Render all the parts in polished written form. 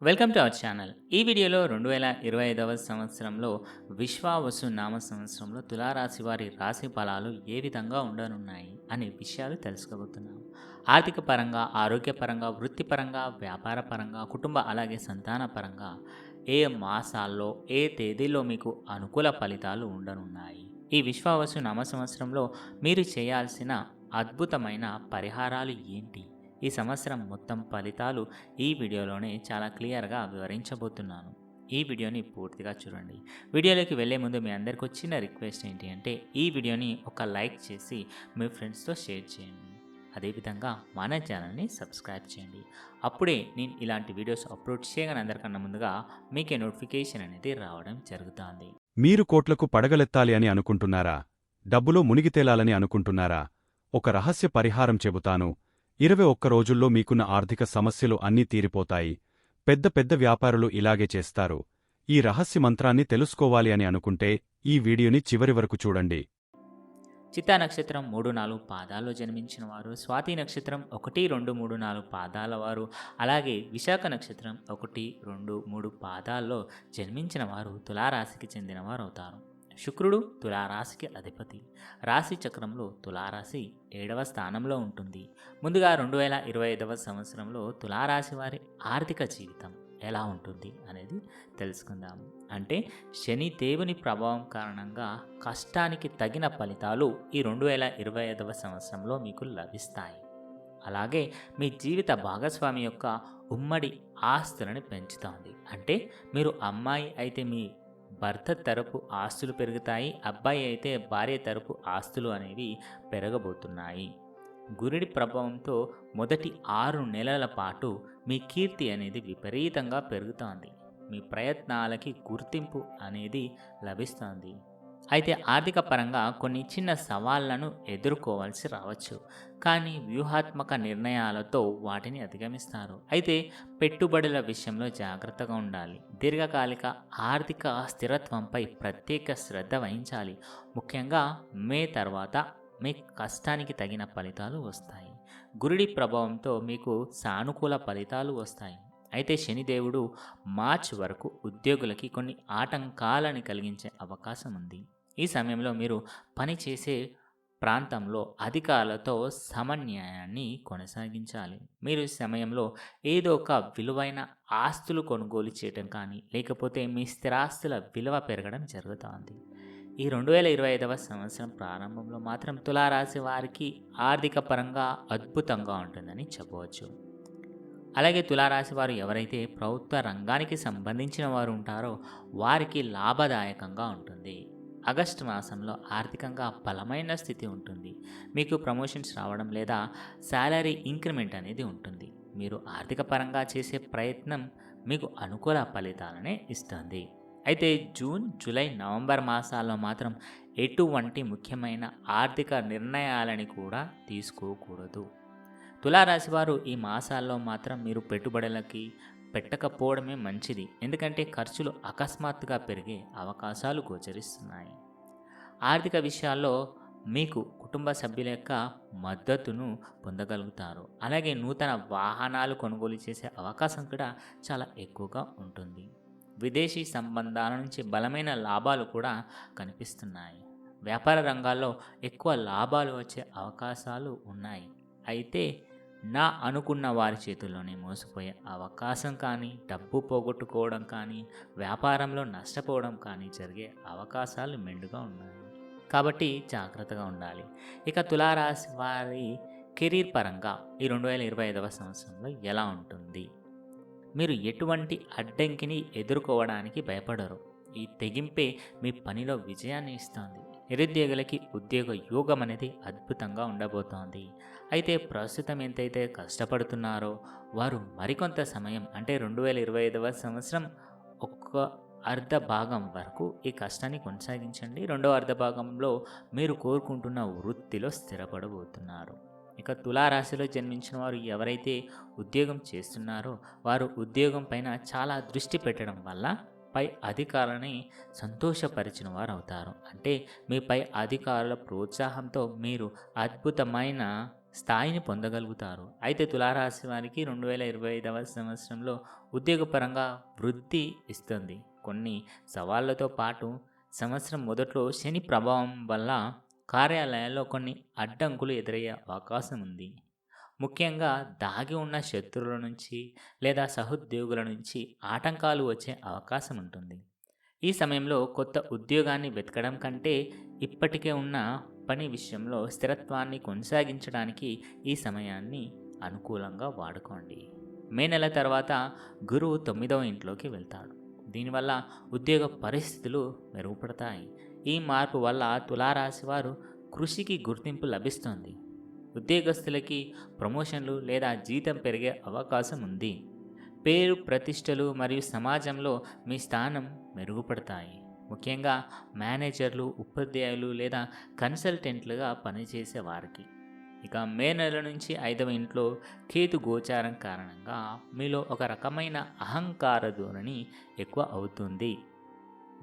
Welcome to our channel. ఈ వీడియోలో 2025వ సంవత్సరంలో విశ్వావసు నామ సంవత్సరంలో తులారాశి వారి రాశి ఫలాలు ఏ విధంగా ఉండనున్నాయి అనే విషయాలు తెలుసుకోబోతున్నాం. ఆర్థిక పరంగా, ఆరోగ్యపరంగా, వృత్తిపరంగా, వ్యాపార పరంగా, కుటుంబ అలాగే సంతాన పరంగా ఏ మాసాల్లో, ఏ తేదీల్లో మీకు అనుకూల ఫలితాలు ఉండనున్నాయి. ఈ విశ్వావసు నామ సంవత్సరంలో మీరు చేయాల్సిన అద్భుతమైన పరిహారాలు ఏంటి? ఈ సంవత్సరం మొత్తం ఫలితాలు ఈ వీడియోలోనే చాలా క్లియర్గా వివరించబోతున్నాను. ఈ వీడియోని పూర్తిగా చూడండి. వీడియోలోకి వెళ్ళే ముందు మీ అందరికి వచ్చిన రిక్వెస్ట్ ఏంటి అంటే ఈ వీడియోని ఒక లైక్ చేసి మీ ఫ్రెండ్స్తో షేర్ చేయండి. అదేవిధంగా మన ఛానల్ని సబ్స్క్రైబ్ చేయండి. అప్పుడే నేను ఇలాంటి వీడియోస్ అప్లోడ్ చేయగానే అందరికన్నా ముందుగా మీకే నోటిఫికేషన్ అనేది రావడం జరుగుతుంది. మీరు కోట్లకు పడగలెత్తాలి అని అనుకుంటున్నారా? డబ్బులో మునిగితేలాలని అనుకుంటున్నారా? ఒక రహస్య పరిహారం చెబుతాను. 21 రోజుల్లో మీకున్న ఆర్థిక సమస్యలు అన్నీ తీరిపోతాయి. పెద్ద పెద్ద వ్యాపారులు ఇలాగే చేస్తారు. ఈ రహస్య మంత్రాన్ని తెలుసుకోవాలి అని అనుకుంటే ఈ వీడియోని చివరి వరకు చూడండి. చిత్తా నక్షత్రం 3-4 పాదాల్లో జన్మించిన వారు, స్వాతి నక్షత్రం 1, 2, 3, 4 పాదాల వారు, అలాగే విశాఖ నక్షత్రం 1, 2, 3 పాదాల్లో జన్మించిన వారు తులారాశికి చెందినవారు అవుతారు. శుక్రుడు తులారాశికి అధిపతి. రాశి చక్రంలో తులారాశి 7వ స్థానంలో ఉంటుంది. ముందుగా 2025వ సంవత్సరంలో తులారాశి వారి ఆర్థిక జీవితం ఎలా ఉంటుంది అనేది తెలుసుకుందాము. అంటే శని దేవుని ప్రభావం కారణంగా కష్టానికి తగిన ఫలితాలు ఈ 2025వ సంవత్సరంలో మీకు లభిస్తాయి. అలాగే మీ జీవిత భాగస్వామి యొక్క ఉమ్మడి ఆస్తులను పెంచుతోంది. అంటే మీరు అమ్మాయి అయితే మీ భర్త తరపు ఆస్తులు పెరుగుతాయి, అబ్బాయి అయితే భార్య తరపు ఆస్తులు అనేవి పెరగబోతున్నాయి. గురుడి ప్రభావంతో మొదటి 6 నెలల పాటు మీ కీర్తి అనేది విపరీతంగా పెరుగుతోంది. మీ ప్రయత్నాలకి గుర్తింపు అనేది లభిస్తుంది. అయితే ఆర్థిక పరంగా కొన్ని చిన్న సవాళ్లను ఎదుర్కోవాల్సి రావచ్చు, కానీ వ్యూహాత్మక నిర్ణయాలతో వాటిని అధిగమిస్తారు. అయితే పెట్టుబడుల విషయంలో జాగ్రత్తగా ఉండాలి. దీర్ఘకాలిక ఆర్థిక స్థిరత్వంపై ప్రత్యేక శ్రద్ధ వహించాలి. ముఖ్యంగా మే తర్వాత మీ కష్టానికి తగిన ఫలితాలు వస్తాయి. గురుడి ప్రభావంతో మీకు సానుకూల ఫలితాలు వస్తాయి. అయితే శనిదేవుడు మార్చి వరకు ఉద్యోగులకి కొన్ని ఆటంకాలను కలిగించే అవకాశం ఉంది. ఈ సమయంలో మీరు పనిచేసే ప్రాంతంలో అధికారులతో సమన్వయాన్ని కొనసాగించాలి. మీరు ఈ సమయంలో ఏదో ఒక విలువైన ఆస్తులు కొనుగోలు చేయటం కానీ, లేకపోతే మీ స్థిరాస్తుల విలువ పెరగడం జరుగుతుంది. ఈ 2025వ సంవత్సరం ప్రారంభంలో మాత్రం తులారాశి వారికి ఆర్థిక పరంగా అద్భుతంగా ఉంటుందని చెప్పవచ్చు. అలాగే తులారాశి వారు ఎవరైతే ప్రభుత్వ రంగానికి సంబంధించిన వారు ఉంటారో వారికి లాభదాయకంగా ఉంటుంది. ఆగస్టు మాసంలో ఆర్థికంగా బలమైన స్థితి ఉంటుంది. మీకు ప్రమోషన్స్ రావడం లేదా శాలరీ ఇంక్రిమెంట్ అనేది ఉంటుంది. మీరు ఆర్థిక పరంగా చేసే ప్రయత్నం మీకు అనుకూల ఫలితాలనే ఇస్తుంది. అయితే జూన్, జూలై, నవంబర్ మాసాల్లో మాత్రం ఎటువంటి ముఖ్యమైన ఆర్థిక నిర్ణయాలని కూడా తీసుకోకూడదు. తులారాశి వారు ఈ మాసాల్లో మాత్రం మీరు పెట్టుబడులకి పెట్టకపోవడమే మంచిది. ఎందుకంటే ఖర్చులు అకస్మాత్తుగా పెరిగే అవకాశాలు గోచరిస్తున్నాయి. ఆర్థిక విషయాల్లో మీకు కుటుంబ సభ్యుల యొక్క మద్దతును పొందగలుగుతారు. అలాగే నూతన వాహనాలు కొనుగోలు చేసే అవకాశం కూడా చాలా ఎక్కువగా ఉంటుంది. విదేశీ సంబంధాల నుంచి బలమైన లాభాలు కూడా కనిపిస్తున్నాయి. వ్యాపార రంగాల్లో ఎక్కువ లాభాలు వచ్చే అవకాశాలు ఉన్నాయి. అయితే నా అనుకున్న వారి చేతుల్లోనే మోసపోయే అవకాశం కానీ, డబ్బు పోగొట్టుకోవడం కానీ, వ్యాపారంలో నష్టపోవడం కానీ జరిగే అవకాశాలు మెండుగా ఉన్నాయి. కాబట్టి జాగ్రత్తగా ఉండాలి. ఇక తులారాశి వారి కెరీర్ పరంగా ఈ 2025వ సంవత్సరంలో ఎలా ఉంటుంది? మీరు ఎటువంటి అడ్డంకిని ఎదుర్కోవడానికి భయపడరు. ఈ తెగింపే మీ పనిలో విజయాన్ని ఇస్తుంది. నిరుద్యోగులకి ఉద్యోగ యోగం అనేది అద్భుతంగా ఉండబోతోంది. అయితే ప్రస్తుతం ఎంతైతే కష్టపడుతున్నారో వారు మరికొంత సమయం అంటే 2025వ సంవత్సరం ఒక్క అర్ధ భాగం వరకు ఈ కష్టాన్ని కొనసాగించండి. రెండవ అర్ధ భాగంలో మీరు కోరుకుంటున్న వృత్తిలో స్థిరపడబోతున్నారు. ఇక తులారాశిలో జన్మించిన వారు ఎవరైతే ఉద్యోగం చేస్తున్నారో వారు ఉద్యోగం పైన చాలా దృష్టి పెట్టడం వల్ల పై అధికారులని సంతోషపరిచిన వారు అవుతారు. అంటే మీ పై అధికారుల ప్రోత్సాహంతో మీరు అద్భుతమైన స్థాయిని పొందగలుగుతారు. అయితే తులారాశి వారికి 2025వ సంవత్సరంలో ఉద్యోగపరంగా వృద్ధి ఇస్తుంది. కొన్ని సవాళ్లతో పాటు సంవత్సరం మొదట్లో శని ప్రభావం వల్ల కార్యాలయాల్లో కొన్ని అడ్డంకులు ఎదురయ్యే అవకాశం ఉంది. ముఖ్యంగా దాగి ఉన్న శత్రువుల నుంచి లేదా సహోద్యోగుల నుంచి ఆటంకాలు వచ్చే అవకాశం ఉంటుంది. ఈ సమయంలో కొత్త ఉద్యోగాన్ని వెతకడం కంటే ఇప్పటికే ఉన్న పని విషయంలో స్థిరత్వాన్ని కొనసాగించడానికి ఈ సమయాన్ని అనుకూలంగా వాడుకోండి. మే నెల తర్వాత గురువు 9వ ఇంట్లోకి వెళ్తాడు. దీనివల్ల ఉద్యోగ పరిస్థితులు మెరుగుపడతాయి. ఈ మార్పు వల్ల తులారాశి వారు కృషికి గుర్తింపు లభిస్తుంది. ఉద్యోగస్తులకి ప్రమోషన్లు లేదా జీతం పెరిగే అవకాశం ఉంది. పేరు ప్రతిష్టలు మరియు సమాజంలో మీ స్థానం మెరుగుపడతాయి. ముఖ్యంగా మేనేజర్లు, ఉపాధ్యాయులు లేదా కన్సల్టెంట్లుగా పనిచేసే వారికి. ఇక మే నెల నుంచి 5వ ఇంట్లో కేతు గోచారం కారణంగా మీలో ఒక రకమైన అహంకార ధోరణి ఎక్కువ అవుతుంది.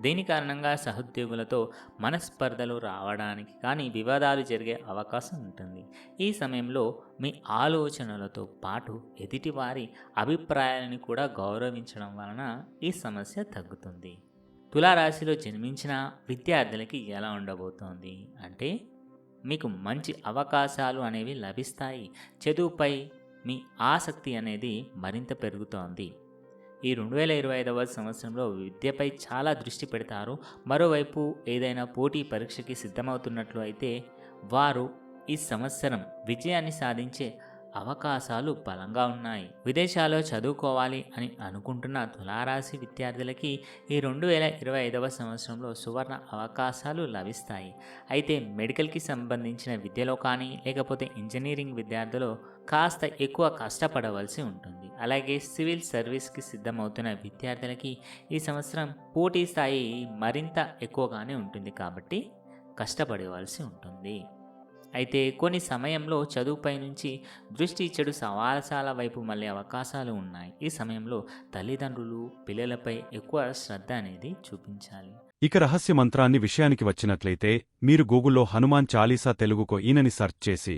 దీని కారణంగా సహోద్యోగులతో మనస్పర్ధలు రావడానికి కానీ వివాదాలు జరిగే అవకాశం ఉంటుంది. ఈ సమయంలో మీ ఆలోచనలతో పాటు ఎదుటివారి అభిప్రాయాలను కూడా గౌరవించడం వలన ఈ సమస్య తగ్గుతుంది. తులారాశిలో జన్మించిన విద్యార్థులకి ఎలా ఉండబోతోంది అంటే, మీకు మంచి అవకాశాలు అనేవి లభిస్తాయి. చదువుపై మీ ఆసక్తి అనేది మరింత పెరుగుతోంది. ఈ 2025వ సంవత్సరంలో విద్యపై చాలా దృష్టి పెడతారు. మరోవైపు ఏదైనా పోటీ పరీక్షకి సిద్ధమవుతున్నట్లు అయితే వారు ఈ సంవత్సరం విజయాన్ని సాధించే అవకాశాలు బలంగా ఉన్నాయి. విదేశాల్లో చదువుకోవాలి అని అనుకుంటున్న తులారాశి విద్యార్థులకి ఈ 2025వ సంవత్సరంలో సువర్ణ అవకాశాలు లభిస్తాయి. అయితే మెడికల్కి సంబంధించిన విద్యలో కానీ లేకపోతే ఇంజనీరింగ్ విద్యార్థులు కాస్త ఎక్కువ కష్టపడవలసి ఉంటుంది. అలాగే సివిల్ సర్వీస్కి సిద్ధమవుతున్న విద్యార్థులకి ఈ సంవత్సరం పోటీ స్థాయి మరింత ఎక్కువగానే ఉంటుంది కాబట్టి కష్టపడవలసి ఉంటుంది. అయితే కొన్ని సమయంలో చదువుపై నుంచి దృష్టి చెడు సవాసాల వైపు మళ్ళీ అవకాశాలు ఉన్నాయి. ఈ సమయంలో తల్లిదండ్రులు పిల్లలపై ఎక్కువ శ్రద్ధ అనేది చూపించాలి. ఇక రహస్య మంత్రాన్ని విషయానికి వచ్చినట్లయితే మీరు గూగుల్లో హనుమాన్ చాలీసా తెలుగుకో ఈనని సెర్చ్ చేసి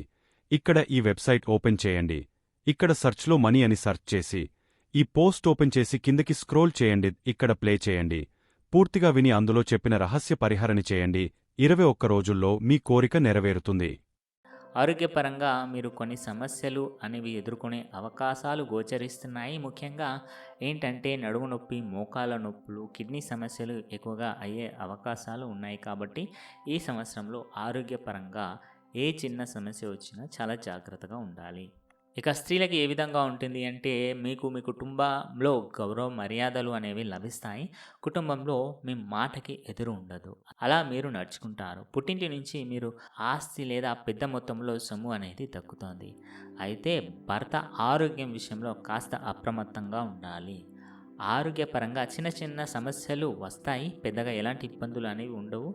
ఇక్కడ ఈ వెబ్సైట్ ఓపెన్ చేయండి. ఇక్కడ సెర్చ్లో మనీ అని సెర్చ్ చేసి ఈ పోస్ట్ ఓపెన్ చేసి కిందకి స్క్రోల్ చేయండి. ఇక్కడ ప్లే చేయండి. పూర్తిగా విని అందులో చెప్పిన రహస్య పరిహారణ చేయండి. 21 రోజుల్లో మీ కోరిక నెరవేరుతుంది. ఆరోగ్యపరంగా మీరు కొన్ని సమస్యలు అనేవి ఎదుర్కొనే అవకాశాలు గోచరిస్తున్నాయి. ముఖ్యంగా ఏంటంటే నడుము నొప్పి, మోకాళ్ళ నొప్పులు, కిడ్నీ సమస్యలు ఎక్కువగా అయ్యే అవకాశాలు ఉన్నాయి. కాబట్టి ఈ సంవత్సరంలో ఆరోగ్యపరంగా ఏ చిన్న సమస్య వచ్చినా చాలా జాగ్రత్తగా ఉండాలి. ఇక స్త్రీలకు ఏ విధంగా ఉంటుంది అంటే, మీ కుటుంబంలో గౌరవ మర్యాదలు అనేవి లభిస్తాయి. కుటుంబంలో మీ మాటకి ఎదురు ఉండదు. అలా మీరు నడుచుకుంటారు. పుట్టింటి నుంచి మీరు ఆస్తి లేదా పెద్ద మొత్తంలో సొమ్ము అనేది దక్కుతుంది. అయితే భర్త ఆరోగ్యం విషయంలో కాస్త అప్రమత్తంగా ఉండాలి. ఆరోగ్యపరంగా చిన్న చిన్న సమస్యలు వస్తాయి. పెద్దగా ఎలాంటి ఇబ్బందులు అనేవి ఉండవు.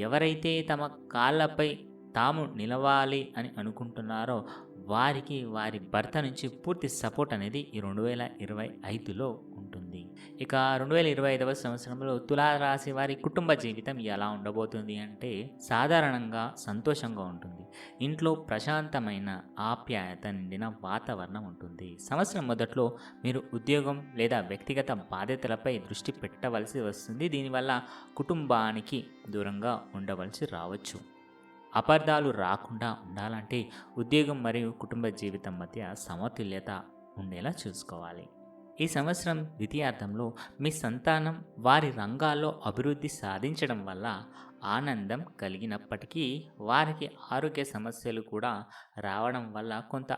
ఎవరైతే తమ కాళ్ళపై తాము నిలవాలి అని అనుకుంటున్నారో వారికి వారి భర్త నుంచి పూర్తి సపోర్ట్ అనేది ఈ 2025లో ఉంటుంది. ఇక 2025వ సంవత్సరంలో తులారాశి వారి కుటుంబ జీవితం ఎలా ఉండబోతుంది అంటే, సాధారణంగా సంతోషంగా ఉంటుంది. ఇంట్లో ప్రశాంతమైన ఆప్యాయత నిండిన వాతావరణం ఉంటుంది. సంవత్సరం మొదట్లో మీరు ఉద్యోగం లేదా వ్యక్తిగత బాధ్యతలపై దృష్టి పెట్టవలసి వస్తుంది. దీనివల్ల కుటుంబానికి దూరంగా ఉండవలసి రావచ్చు. అపార్థాలు రాకుండా ఉండాలంటే ఉద్యోగం మరియు కుటుంబ జీవితం మధ్య సమతుల్యత ఉండేలా చూసుకోవాలి. ఈ సంవత్సరం ద్వితీయార్థంలో మీ సంతానం వారి రంగాల్లో అభివృద్ధి సాధించడం వల్ల ఆనందం కలిగినప్పటికీ వారికి ఆరోగ్య సమస్యలు కూడా రావడం వల్ల కొంత